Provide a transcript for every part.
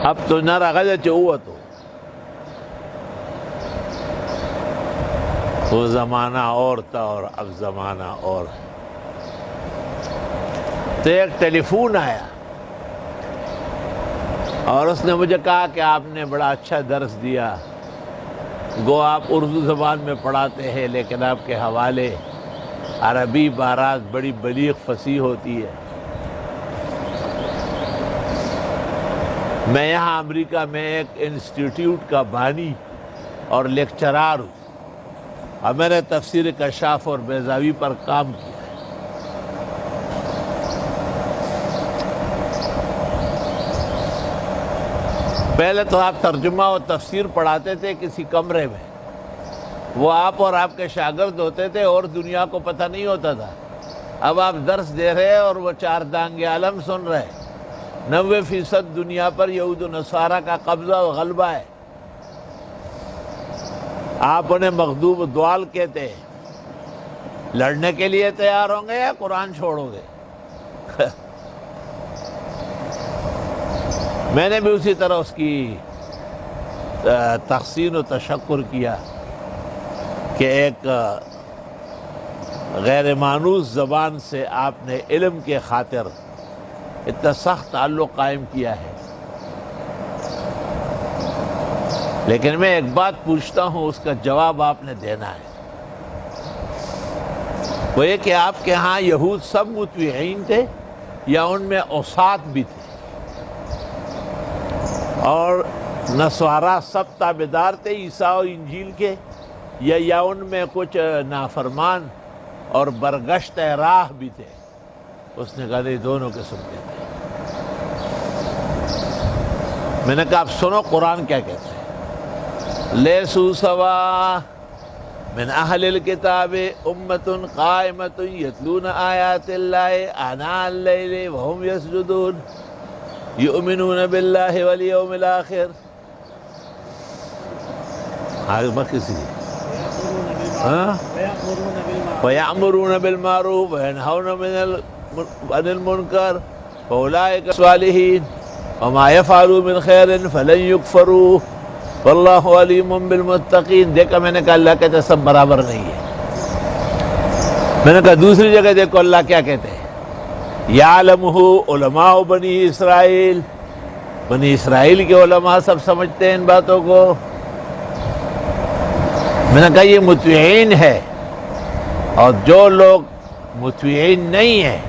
اب تو نہ رغد چوہ تو وہ زمانہ اور تھا اور اب زمانہ اور ہے۔ تو ایک ٹیلی فون آیا اور اس نے مجھے کہا کہ آپ نے بڑا اچھا درس دیا، گو آپ اردو زبان میں پڑھاتے ہیں لیکن آپ کے حوالے عربی عبارات بڑی بلیغ فصیح ہوتی ہے۔ میں یہاں امریکہ میں ایک انسٹیٹیوٹ کا بانی اور لیکچرار ہوں اور میں نے تفسیر کشاف اور بیضاوی پر کام کیا ہے۔ پہلے تو آپ ترجمہ اور تفسیر پڑھاتے تھے کسی کمرے میں، وہ آپ اور آپ کے شاگرد ہوتے تھے اور دنیا کو پتہ نہیں ہوتا تھا۔ اب آپ درس دے رہے اور وہ چار دانگ عالم سن رہے۔ 90% دنیا پر یہود و نصارہ کا قبضہ و غلبہ ہے۔ آپ انہیں مغضوب الضال کہتے ہیں۔ لڑنے کے لیے تیار ہوں گے یا قرآن چھوڑو گے؟ میں نے بھی اسی طرح اس کی تحسین و تشکر کیا کہ ایک غیر مانوس زبان سے آپ نے علم کے خاطر اتنا سخت تعلق قائم کیا ہے۔ لیکن میں ایک بات پوچھتا ہوں، اس کا جواب آپ نے دینا ہے۔ وہ یہ کہ آپ کے ہاں یہود سب مطیعین تھے یا ان میں عصات بھی تھے؟ اور نصارہ سب تابعدار تھے عیسیٰ و انجیل کے یا ان میں کچھ نافرمان اور برگشت راہ بھی تھے؟ اس نے کہا نہیں، دونوں قسم کے تھے۔ میں نے کہا اب سنو قرآن کیا کہتے ہیں۔ لیسوا سوا من اہل الکتاب امۃ قائمۃ یتلون آیات اللہ آناء اللیل وہم یسجدون یؤمنون باللہ والیوم الآخر۔ آگے بات کسی وَيَأْمُرُونَ بِالْمَعْرُوفِ وَيَنْهَوْنَ عَنِ الْمُنْكَرِ فَأُولَٰئِكَ الصَّالِحُونَ وَمَا يَفْعَلُوا مِنْ خَيْرٍ فَلَنْ يُكْفَرُوهُ وَاللَّهُ عَلِيمٌ بِالْمُتَّقِينَ۔ دیکھا میں نے کہا اللہ کہتے سب برابر نہیں ہے۔ میں نے کہا دوسری جگہ دیکھو اللہ کیا کہتے ہیں، يَعْلَمُهُ عُلَمَاءُ بنی اسرائیل، بنی اسرائیل کے علماء سب سمجھتے ہیں ان باتوں کو۔ میں نے کہا یہ مطیعین ہے، اور جو لوگ مطیعین نہیں ہیں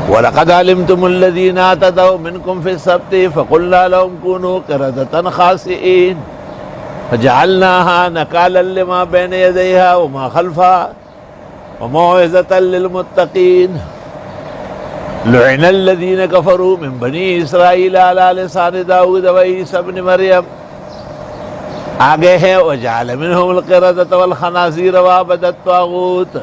وَلَقَدْ عَلِمْتُمُ الَّذِينَ اعْتَدَوْا مِنْكُمْ فِي السَّبْتِ فَقُلْنَا لَهُمْ كُونُوا قِرَدَةً خَاسِئِينَ فَجَعَلْنَاهَا نَكَالًا لِمَا بَيْنَ يَدَيْهَا وَمَا خَلْفَهَا وَمَوْعِظَةً لِلْمُتَّقِينَ لُعِنَ الَّذِينَ كَفَرُوا مِنْ بَنِي إِسْرَائِيلَ عَلَى لِسَانِ داؤد وعيسى ابن مريم۔ آگے ہے وَجَعَلَ مِنْهُمُ الْقِرَدَةَ وَالْخَنَازِيرَ وَعَبَدَ الطَّاغُوتَ۔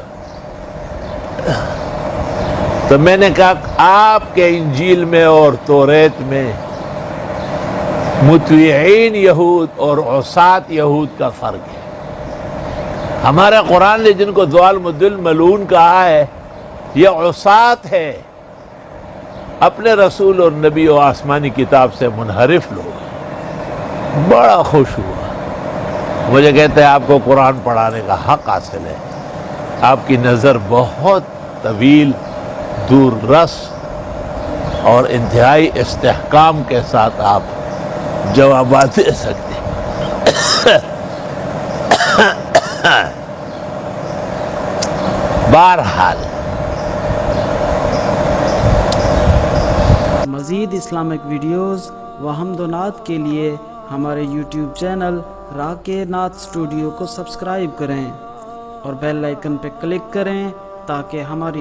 تو میں نے کہا آپ کے انجیل میں اور توریت میں مطیعین یہود اور عصات یہود کا فرق ہے۔ ہمارا قرآن نے جن کو ضال مضل ملعون کہا ہے یہ عصات ہے، اپنے رسول اور نبی و آسمانی کتاب سے منحرف لوگ۔ بڑا خوش ہوا، مجھے کہتے ہیں آپ کو قرآن پڑھانے کا حق حاصل ہے، آپ کی نظر بہت طویل، دور رس اور انتہائی استحکام کے ساتھ آپ جوابات دے سکتے ہیں۔ بہرحال مزید اسلامک ویڈیوز و حمد و نعت کے لیے ہمارے یوٹیوب چینل راک نعت اسٹوڈیو کو سبسکرائب کریں اور بیل آئیکن پہ کلک کریں تاکہ ہماری